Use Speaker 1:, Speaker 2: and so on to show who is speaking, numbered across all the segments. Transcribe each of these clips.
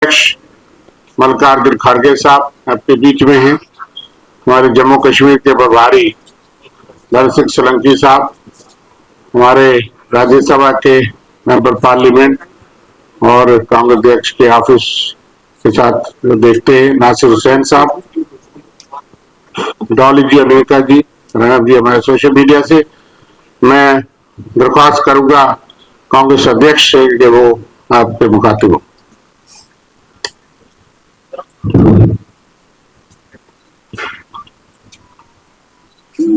Speaker 1: अध्यक्ष मल्लिकार्जुन खड़गे साहब आपके बीच में हैं, हमारे जम्मू कश्मीर के प्रभारी धन सिंह सोलंकी साहब, हमारे राज्यसभा के मेंबर पार्लियामेंट और कांग्रेस अध्यक्ष के ऑफिस के साथ देखते हैं नासिर हुसैन साहब, डॉली जी, अमेरिका जी, रणब जी हमारे सोशल मीडिया से। मैं दरख्वास्त करूंगा कांग्रेस अध्यक्ष से कि वो आपके मुखातिब हो।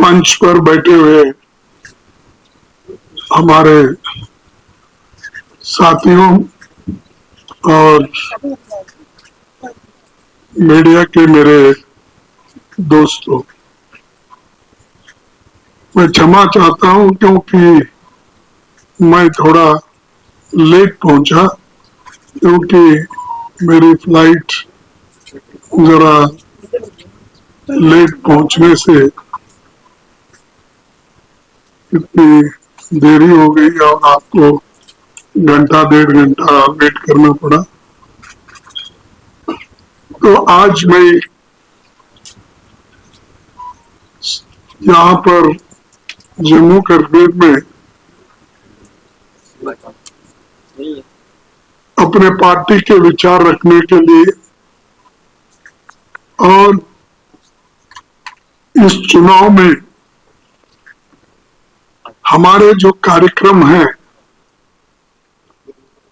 Speaker 2: मंच पर बैठे हुए हमारे साथियों और मीडिया के मेरे दोस्तों, मैं क्षमा चाहता हूं क्योंकि मैं थोड़ा लेट पहुंचा, क्योंकि मेरी फ्लाइट जरा लेट पहुंचने से इतनी देरी हो गई और आपको घंटा 1.5 घंटा वेट करना पड़ा। तो आज मैं यहाँ पर जम्मू कश्मीर में अपने पार्टी के विचार रखने के लिए और इस चुनाव में हमारे जो कार्यक्रम हैं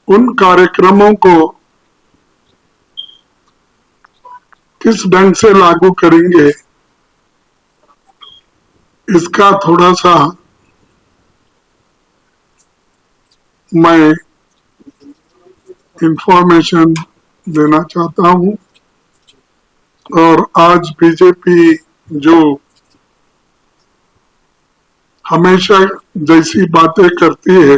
Speaker 2: उन कार्यक्रमों को किस ढंग से लागू करेंगे इसका थोड़ा सा मैं इंफॉर्मेशन देना चाहता हूं। और आज बीजेपी जो हमेशा जैसी बातें करती है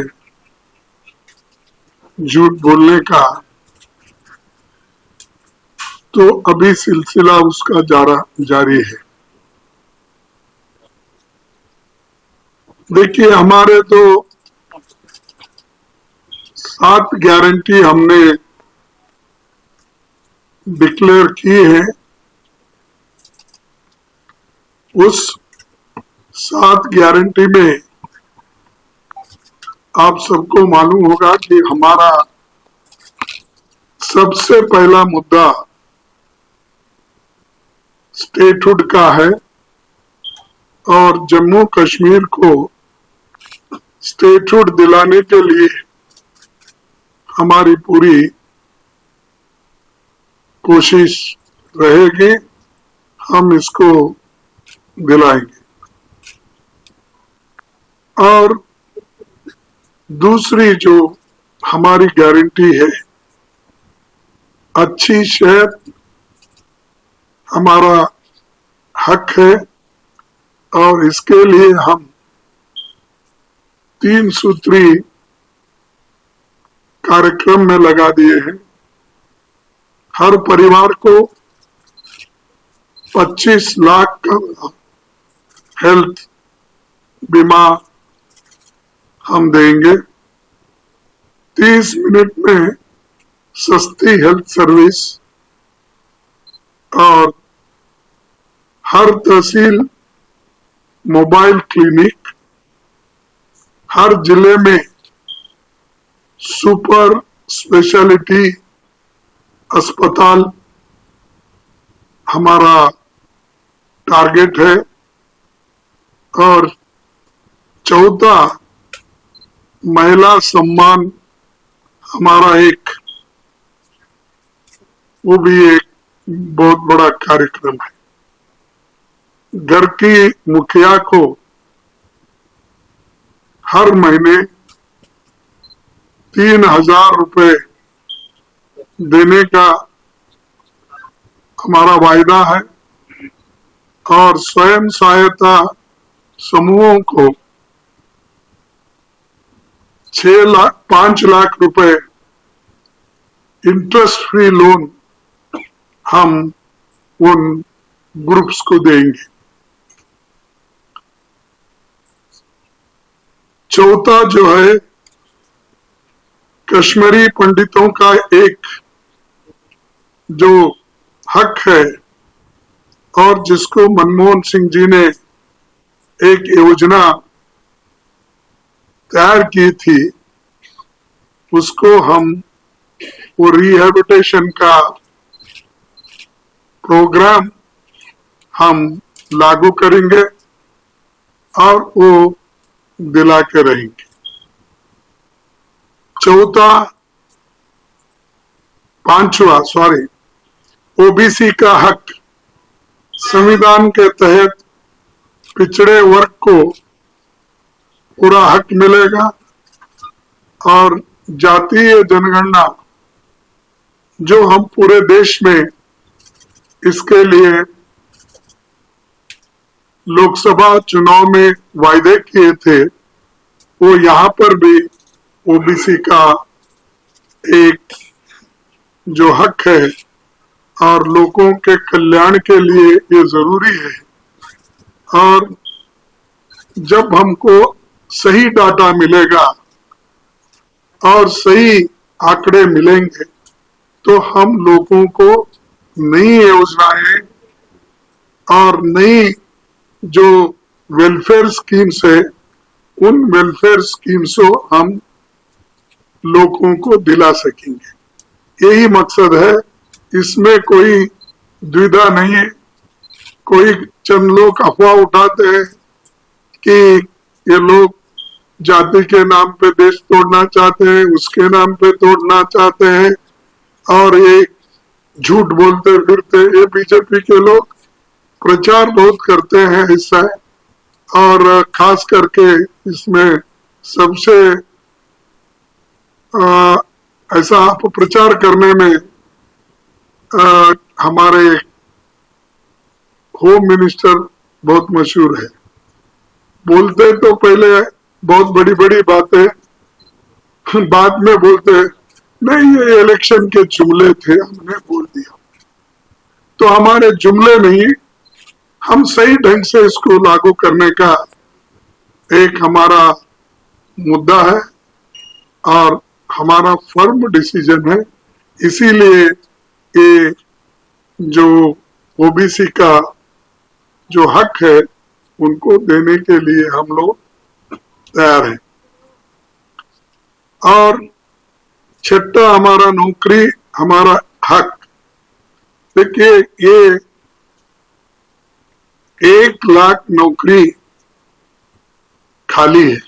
Speaker 2: झूठ बोलने का, तो अभी सिलसिला उसका जारी है। देखिए, हमारे तो 7 गारंटी हमने डिक्लेयर की है। उस 7 गारंटी में आप सबको मालूम होगा कि हमारा सबसे पहला मुद्दा स्टेटहुड का है और जम्मू कश्मीर को स्टेटहुड दिलाने के लिए हमारी पूरी कोशिश रहेगी, हम इसको दिलाएंगे। और दूसरी जो हमारी गारंटी है, अच्छी सेहत हमारा हक है और इसके लिए हम 3 सूत्री कार्यक्रम में लगा दिए हैं। हर परिवार को 25 लाख का हेल्थ बीमा हम देंगे। 30 मिनट में सस्ती हेल्थ सर्विस और हर तहसील मोबाइल क्लिनिक, हर जिले में सुपर स्पेशलिटी अस्पताल हमारा टारगेट है। और चौथा, महिला सम्मान हमारा वो भी एक बहुत बड़ा कार्यक्रम है। घर की मुखिया को हर महीने 3,000 रुपए देने का हमारा वायदा है और स्वयं सहायता समूहों को 5 लाख रुपए इंटरेस्ट फ्री लोन हम उन ग्रुप्स को देंगे। चौथा जो है, कश्मीरी पंडितों का एक जो हक है और जिसको मनमोहन सिंह जी ने एक योजना तैयार की थी, उसको हम वो रिहेबिलिटेशन का प्रोग्राम हम लागू करेंगे और वो दिला के रहेंगे। पांचवा ओबीसी का हक, संविधान के तहत पिछड़े वर्ग को पूरा हक मिलेगा और जातीय जनगणना जो हम पूरे देश में इसके लिए लोकसभा चुनाव में वायदे किए थे, वो यहाँ पर भी ओबीसी का एक जो हक है और लोगों के कल्याण के लिए ये जरूरी है। और जब हमको सही डाटा मिलेगा और सही आंकड़े मिलेंगे तो हम लोगों को नई योजनाएं और नई जो वेलफेयर स्कीम्स है, उन वेलफेयर स्कीम्स को हम लोगों को दिला सकेंगे। यही मकसद है, इसमें कोई द्विधा नहीं है। कोई चंद लोग अफवाह उठाते हैं कि ये लोग जाति के नाम पे देश तोड़ना चाहते हैं, उसके नाम पे तोड़ना चाहते हैं और ये झूठ बोलते फिरते। ये बीजेपी के लोग प्रचार बहुत करते हैं ऐसा है, और खास करके इसमें सबसे ऐसा अपप्रचार करने में हमारे होम मिनिस्टर बहुत मशहूर है। बोलते तो पहले बहुत बड़ी बड़ी बातें, बाद में बोलते नहीं ये इलेक्शन के जुमले थे, हमने बोल दिया। तो हमारे जुमले नहीं, हम सही ढंग से इसको लागू करने का एक हमारा मुद्दा है और हमारा फर्म डिसीजन है। इसीलिए ये जो ओबीसी का जो हक है उनको देने के लिए हम लोग तैयार हैं। और छठा हमारा नौकरी हमारा हक। देखिए ये 1 लाख नौकरी खाली है,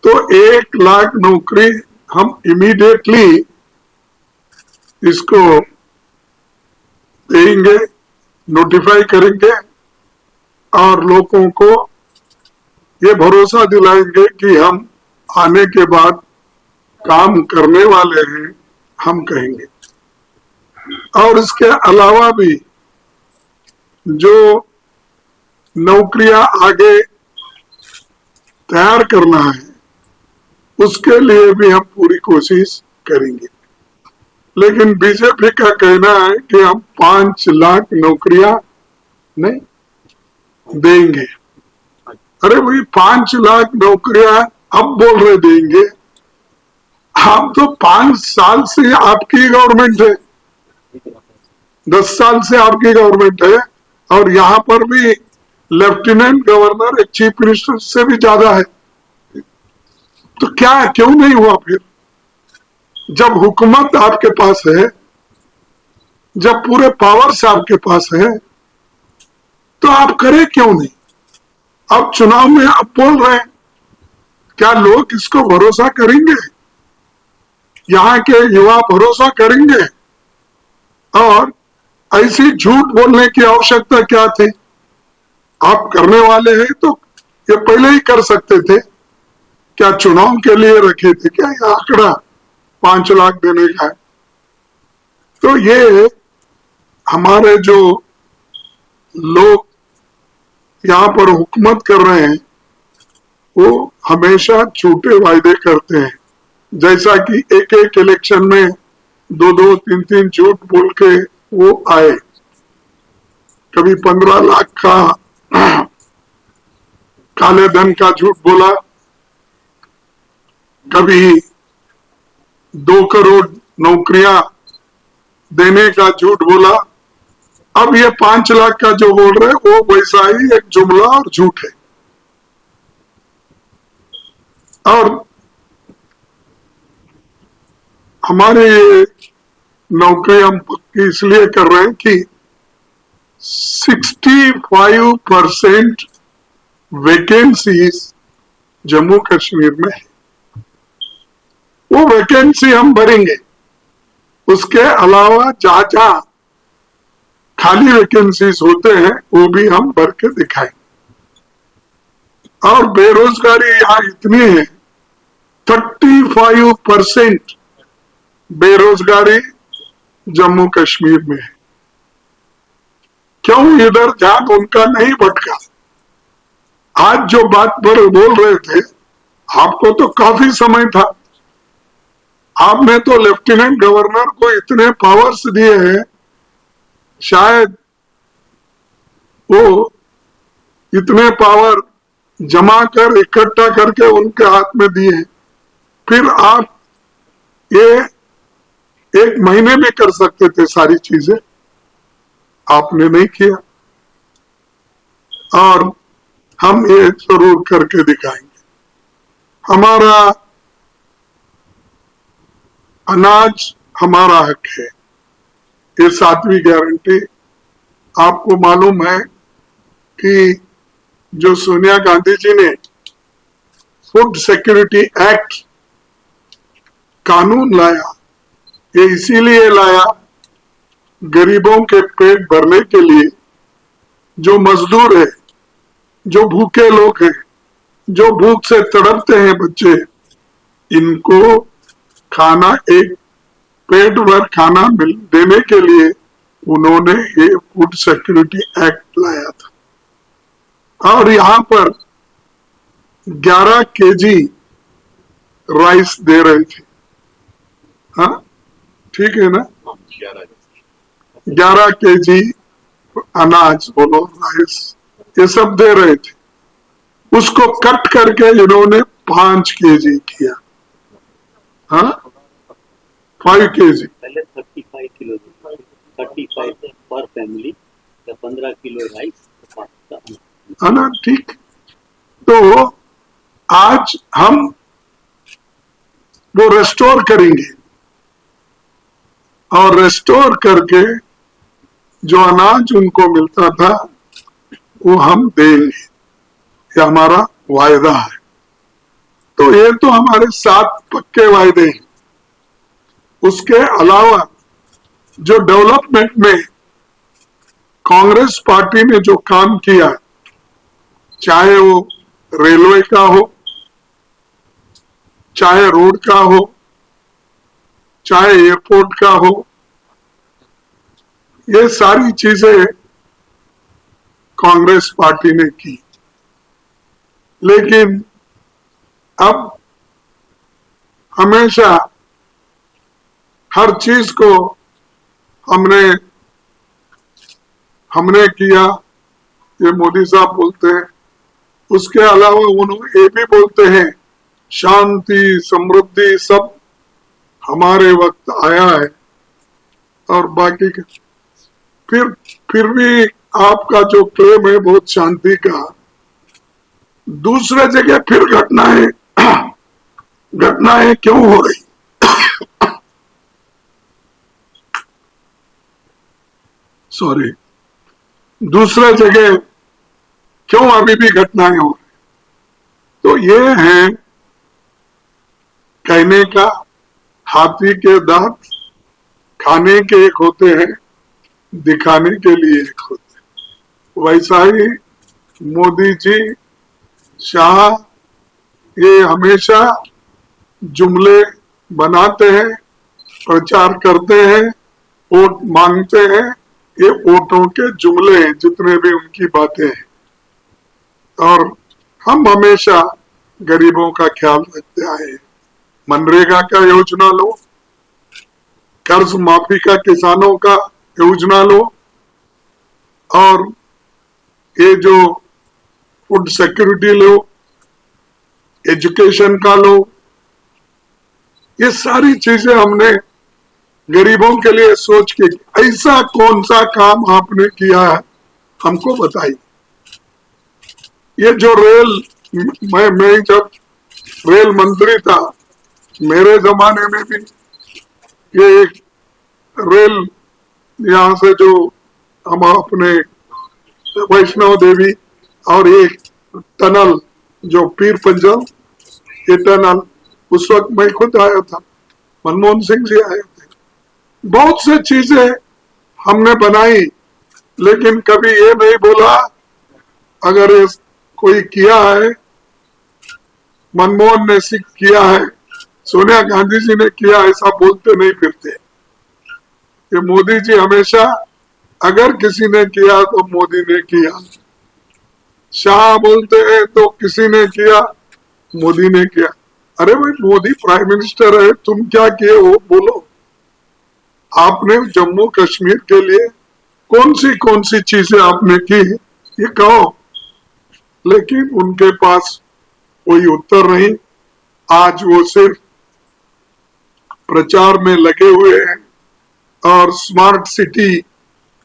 Speaker 2: तो 1 लाख नौकरी हम इमीडिएटली इसको देंगे, नोटिफाई करेंगे और लोगों को ये भरोसा दिलाएंगे कि हम आने के बाद काम करने वाले हैं, हम कहेंगे। और इसके अलावा भी जो नौकरियां आगे तैयार करना है उसके लिए भी हम पूरी कोशिश करेंगे। लेकिन बीजेपी का कहना है कि हम 5 लाख नौकरियां नहीं देंगे। अरे भाई 5 लाख नौकरियां अब बोल रहे देंगे, हम तो 5 साल से आपकी गवर्नमेंट है, 10 साल से आपकी गवर्नमेंट है और यहाँ पर भी लेफ्टिनेंट गवर्नर एक चीफ मिनिस्टर से भी ज्यादा है। तो क्या क्यों नहीं हुआ फिर? जब हुकूमत आपके पास है, जब पूरे पावर्स आपके पास है, तो आप करें क्यों नहीं? अब चुनाव में आप बोल रहे हैं, क्या लोग इसको भरोसा करेंगे? यहाँ के युवा भरोसा करेंगे? और ऐसी झूठ बोलने की आवश्यकता क्या थी? आप करने वाले हैं तो ये पहले ही कर सकते थे। क्या चुनाव के लिए रखे थे क्या ये आंकड़ा 5 लाख देने का है? तो ये हमारे जो लोग यहाँ पर हुकूमत कर रहे हैं वो हमेशा झूठे वायदे करते हैं। जैसा कि एक एक इलेक्शन में 2-2, 3-3 झूठ बोल के वो आए। कभी 15 लाख का काले धन का झूठ बोला, कभी 2 करोड़ नौकरियां देने का झूठ बोला। अब ये 5 लाख का जो बोल रहे वो वैसा ही एक जुमला और झूठ है। और हमारे ये नौकरी हम पक्की इसलिए कर रहे हैं कि 65% वैकेंसीज जम्मू कश्मीर में है। वो वैकेंसी हम भरेंगे, उसके अलावा जहां जहां खाली वैकेंसीज होते हैं वो भी हम भर के दिखाएंगे। और बेरोजगारी यहाँ इतनी है, 35% बेरोजगारी जम्मू कश्मीर में है। क्यों इधर ध्यान उनका नहीं भटका? आज जो बात पर बोल रहे थे, आपको तो काफी समय था। आपने तो लेफ्टिनेंट गवर्नर को इतने पावर्स दिए हैं, शायद वो इतने पावर जमा कर इकट्ठा करके उनके हाथ में दिए हैं। फिर आप ये 1 महीने में कर सकते थे सारी चीजें, आपने नहीं किया। और हम ये जरूर करके दिखाएंगे। हमारा अनाज हमारा हक है, ये 7वीं गारंटी। आपको मालूम है कि जो सोनिया गांधी जी ने फूड सिक्योरिटी एक्ट कानून लाया, ये इसीलिए लाया गरीबों के पेट भरने के लिए। जो मजदूर है, जो भूखे लोग हैं, जो भूख से तड़पते हैं बच्चे, इनको खाना, एक पेट भर खाना देने के लिए उन्होंने ये फूड सिक्योरिटी एक्ट लाया था। और यहाँ पर 11 केजी राइस दे रहे थे। हाँ, ठीक है ना? 11 केजी अनाज बोलो, राइस, ये सब दे रहे थे। उसको कट करके इन्होंने 5 केजी किया। हाँ, 5 केजी।
Speaker 3: पहले 35 किलो, 35 पर फैमिली, 15 किलो राइस,
Speaker 2: है ना? ठीक। तो आज हम वो रेस्टोर करेंगे और रेस्टोर करके जो अनाज उनको मिलता था वो हम देंगे, ये हमारा वायदा है। तो ये तो हमारे 7 पक्के वायदे हैं। उसके अलावा जो डेवलपमेंट में कांग्रेस पार्टी ने जो काम किया, चाहे वो रेलवे का हो, चाहे रोड का हो, चाहे एयरपोर्ट का हो, ये सारी चीजें कांग्रेस पार्टी ने की। लेकिन अब हमेशा हर चीज को हमने किया, ये मोदी साहब बोलते हैं। उसके अलावा उन्होंने ये भी बोलते हैं शांति समृद्धि सब हमारे वक्त आया है। और बाकी का फिर भी आपका जो क्लेम है बहुत शांति का, दूसरे जगह फिर घटनाएं क्यों हो रही? सॉरी, दूसरे जगह क्यों अभी भी घटनाएं हो रही? तो ये है कहने का, हाथी के दांत खाने के एक होते हैं, दिखाने के लिए एक होते हैं। वैसा ही मोदी जी, शाह, ये हमेशा जुमले बनाते हैं, प्रचार करते हैं, वोट मांगते हैं। ये वोटों के जुमले हैं जितने भी उनकी बातें हैं। और हम हमेशा गरीबों का ख्याल रखते आए हैं। मनरेगा का योजना लो, कर्ज माफी का किसानों का योजना लो, और ये जो फूड सिक्योरिटी लो, एजुकेशन का लो, ये सारी चीजें हमने गरीबों के लिए सोच के, ऐसा कौन सा काम आपने किया है हमको बताइए। ये जो रेल, मैं जब रेल मंत्री था, मेरे जमाने में भी ये एक रेल यहाँ से जो हम अपने वैष्णव देवी और एक टनल जो पीर पंजल, ये टनल उस वक्त मैं खुद आया था, मनमोहन सिंह जी आए थे। बहुत से चीजें हमने बनाई, लेकिन कभी ये नहीं बोला अगर ये कोई किया है, मनमोहन ने किया है, सोनिया गांधी जी ने किया, ऐसा बोलते नहीं फिरते। ये मोदी जी हमेशा अगर किसी ने किया तो मोदी ने किया, शाह बोलते हैं तो किसी ने किया, मोदी ने किया। अरे भाई, मोदी प्राइम मिनिस्टर है, तुम क्या किए वो बोलो। आपने जम्मू कश्मीर के लिए कौन सी चीजें आपने की ये कहो। लेकिन उनके पास कोई उत्तर नहीं। आज वो सिर्फ प्रचार में लगे हुए हैं, और स्मार्ट सिटी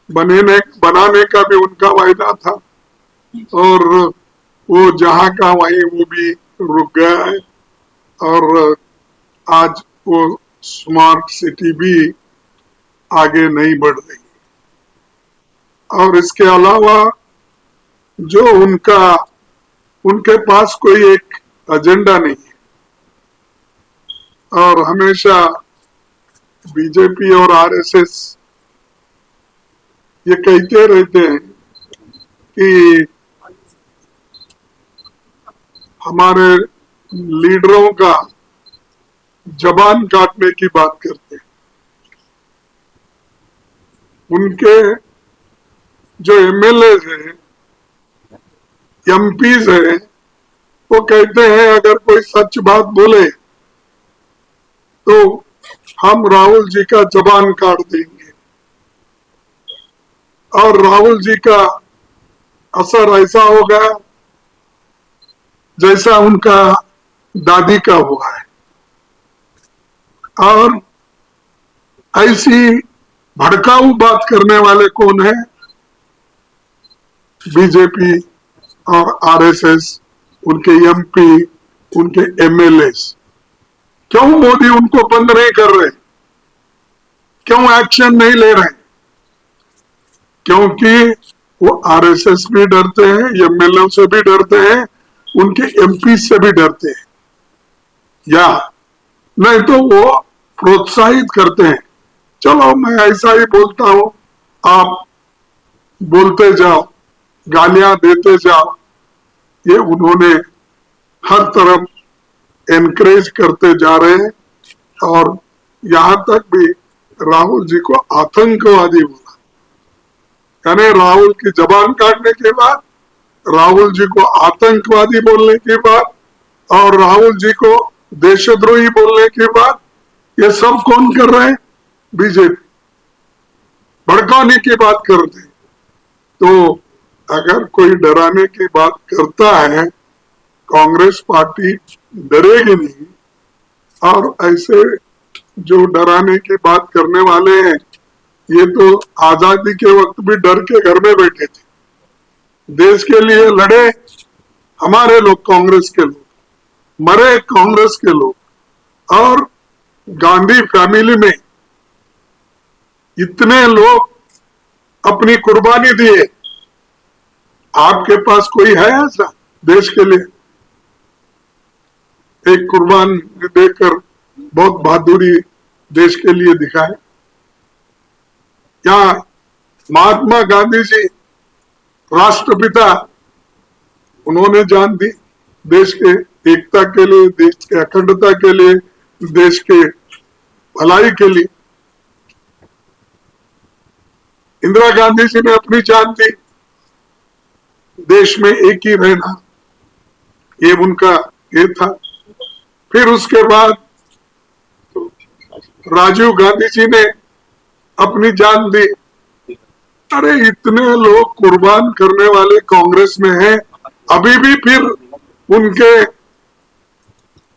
Speaker 2: बनाने का भी उनका वायदा था, और वो जहां का वहीं वो भी रुक गया है। और आज वो स्मार्ट सिटी भी आगे नहीं बढ़ रही। और इसके अलावा जो उनके पास कोई एक एजेंडा नहीं है, और हमेशा बीजेपी और आरएसएस ये कहते रहते हैं कि हमारे लीडरों का जबान काटने की बात करते हैं। उनके जो एमएलए हैं, एमपीज हैं, वो कहते हैं अगर कोई सच बात बोले तो हम राहुल जी का जबान काट देंगे। और राहुल जी का असर ऐसा होगा जैसा उनका दादी का हुआ है। और ऐसी भड़काऊ बात करने वाले कौन है? बीजेपी और आरएसएस, उनके एमपी, उनके एमएलए। क्यों मोदी उनको बंद नहीं कर रहे? क्यों एक्शन नहीं ले रहे? क्योंकि वो आरएसएस भी डरते हैं, एमएलए से भी डरते हैं, उनके एमपी से भी डरते हैं, या नहीं तो वो प्रोत्साहित करते हैं, चलो मैं ऐसा ही बोलता हूं, आप बोलते जाओ, गालियां देते जाओ। ये उन्होंने हर तरफ एनकरेज करते जा रहे हैं। और यहां तक भी राहुल जी को आतंकवादी बोला, यानी राहुल की जबान काटने के बाद, राहुल जी को आतंकवादी बोलने की बात, और राहुल जी को देशद्रोही बोलने की बात, ये सब कौन कर रहे हैं? बीजेपी। भड़काने की बात करते हैं। तो अगर कोई डराने की बात करता है, कांग्रेस पार्टी डरेगी नहीं। और ऐसे जो डराने की बात करने वाले हैं, ये तो आजादी के वक्त भी डर के घर में बैठे थे। देश के लिए लड़े हमारे लोग, कांग्रेस के लोग, मरे कांग्रेस के लोग। और गांधी फैमिली में इतने लोग अपनी कुर्बानी दिए, आपके पास कोई है ऐसा देश के लिए? एक कुर्बान देकर बहुत बहादुरी देश के लिए दिखाए। या महात्मा गांधी जी राष्ट्रपिता, उन्होंने जान दी देश के एकता के लिए, देश के अखंडता के लिए, देश के भलाई के लिए। इंदिरा गांधी जी ने अपनी जान दी देश में एक ही रहना, ये उनका ये था। फिर उसके बाद राजीव गांधी जी ने अपनी जान दी। अरे इतने लोग कुर्बान करने वाले कांग्रेस में हैं, अभी भी फिर उनके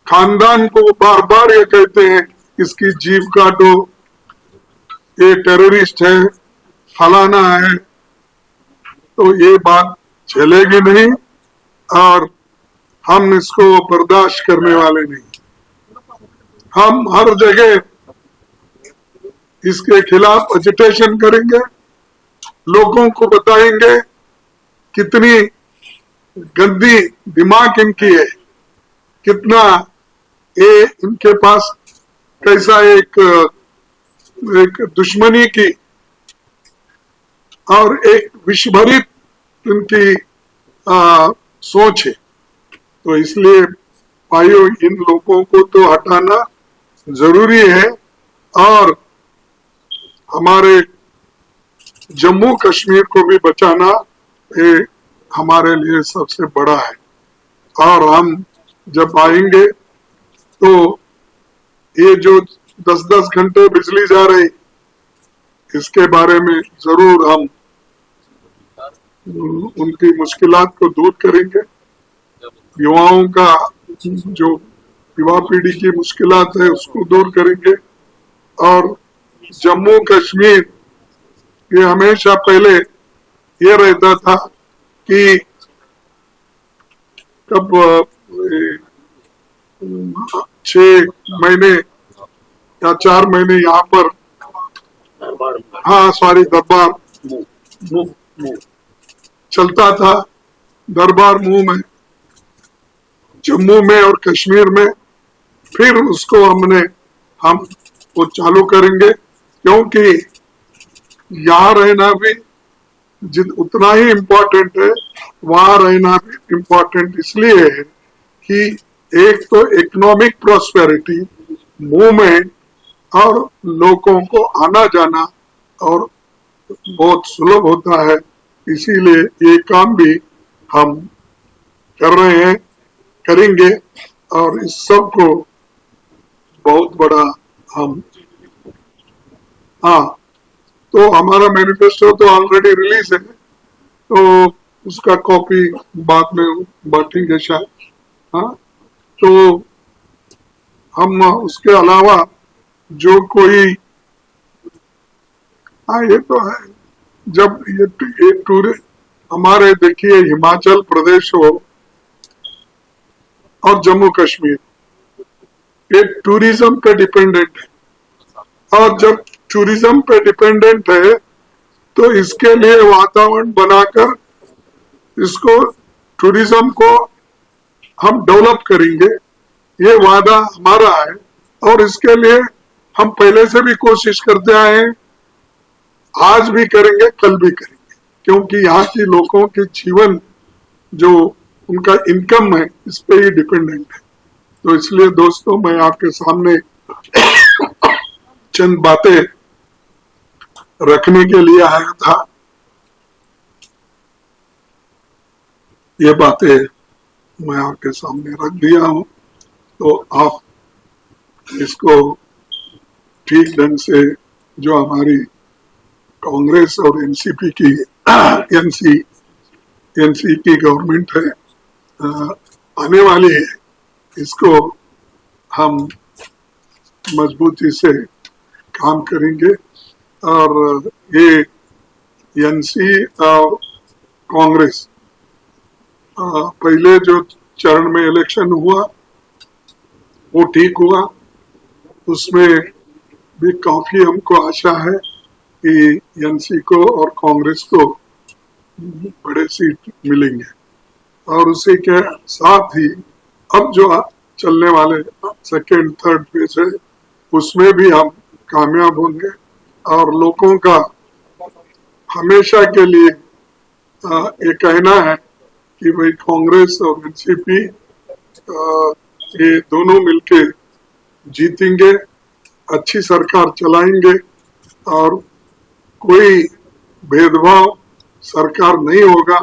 Speaker 2: खानदान को बार बार ये कहते हैं इसकी जीभ काटो, ये टेररिस्ट है, फलाना है, तो ये बात चलेगी नहीं और हम इसको बर्दाश्त करने वाले नहीं। हम हर जगह इसके खिलाफ एजिटेशन करेंगे, लोगों को बताएंगे कितनी गंदी दिमाग इनकी है, कितना ये इनके पास कैसा एक दुश्मनी की और एक विषभरित इनकी सोच है। तो इसलिए भाइयों, इन लोगों को तो हटाना जरूरी है और हमारे जम्मू कश्मीर को भी बचाना ये हमारे लिए सबसे बड़ा है। और हम जब आएंगे तो ये जो 10-10 घंटे बिजली जा रही, इसके बारे में जरूर हम उनकी मुश्किलात को दूर करेंगे। युवाओं का जो युवा पीढ़ी की मुश्किलात है उसको दूर करेंगे। और जम्मू कश्मीर ये हमेशा पहले ये रहता था कि कब 6 महीने या 4 महीने यहाँ पर, हाँ सॉरी, दरबार चलता था, दरबार मुंह में जम्मू में और कश्मीर में। फिर उसको हम वो चालू करेंगे, क्योंकि यहाँ रहना भी उतना ही इम्पोर्टेंट है, वहां रहना भी इम्पोर्टेंट इसलिए है कि एक तो इकोनॉमिक प्रॉस्पेरिटी, मूवमेंट और लोगों को आना जाना और बहुत सुलभ होता है। इसीलिए ये काम भी हम कर रहे हैं, करेंगे और इस सब को बहुत बड़ा हम, हाँ, तो हमारा मैनिफेस्टो तो ऑलरेडी रिलीज है, तो उसका कॉपी बाद में बांटेंगे शायद। हाँ, तो हम उसके अलावा जो कोई, हाँ ये तो है, जब ये टूर हमारे देखिए हिमाचल प्रदेश हो और जम्मू कश्मीर, ये टूरिज्म पे डिपेंडेंट है। और जब टूरिज्म पे डिपेंडेंट है तो इसके लिए वातावरण बनाकर इसको, टूरिज्म को हम डेवलप करेंगे, ये वादा हमारा है। और इसके लिए हम पहले से भी कोशिश करते आए हैं, आज भी करेंगे, कल भी करेंगे, क्योंकि यहाँ के लोगों के जीवन, जो उनका इनकम है, इस पे ही डिपेंडेंट है। तो इसलिए दोस्तों, मैं आपके सामने चंद बातें रखने के लिए आया था। ये बातें मैं आपके सामने रख दिया हूं, तो आप इसको ठीक ढंग से, जो हमारी कांग्रेस और एनसीपी की एनसी की गवर्नमेंट है आने वाली है, इसको हम मजबूती से काम करेंगे। और ये एनसी और कांग्रेस, पहले जो चरण में इलेक्शन हुआ वो ठीक हुआ, उसमें भी काफी हमको आशा है कि एनसी को और कांग्रेस को बड़े सीट मिलेंगे। और उसी के साथ ही अब जो चलने वाले सेकेंड थर्ड फेज है, उसमें भी हम कामयाब होंगे। और लोगों का हमेशा के लिए ये कहना है कि भाई कांग्रेस और एनसीपी ये दोनों मिलके जीतेंगे, अच्छी सरकार चलाएंगे और कोई भेदभाव सरकार नहीं होगा।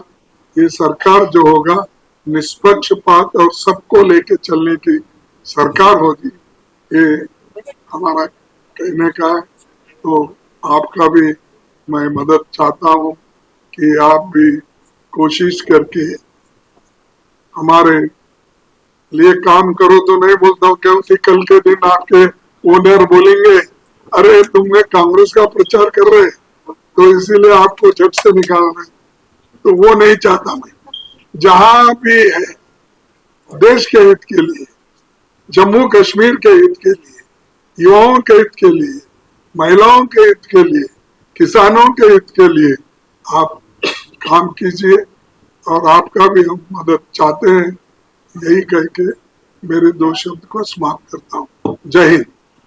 Speaker 2: ये सरकार जो होगा निष्पक्षपात और सबको लेके चलने की सरकार होगी, ये हमारा कहने का है। तो आपका भी मैं मदद चाहता हूँ कि आप भी कोशिश करके हमारे लिए काम करो। तो नहीं बोलता हूँ, क्योंकि कल के दिन आपके ओनर बोलेंगे अरे तुमने कांग्रेस का प्रचार कर रहे तो इसीलिए आपको झट से निकाल रहे, तो वो नहीं चाहता मैं। जहां भी है देश के हित के लिए, जम्मू कश्मीर के हित के लिए, युवाओं के हित के लिए, महिलाओं के हित के लिए, किसानों के हित के लिए आप काम कीजिए और आपका भी हम मदद चाहते हैं। यही कह के मेरे 2 शब्द को समाप्त करता हूँ। जय हिंद।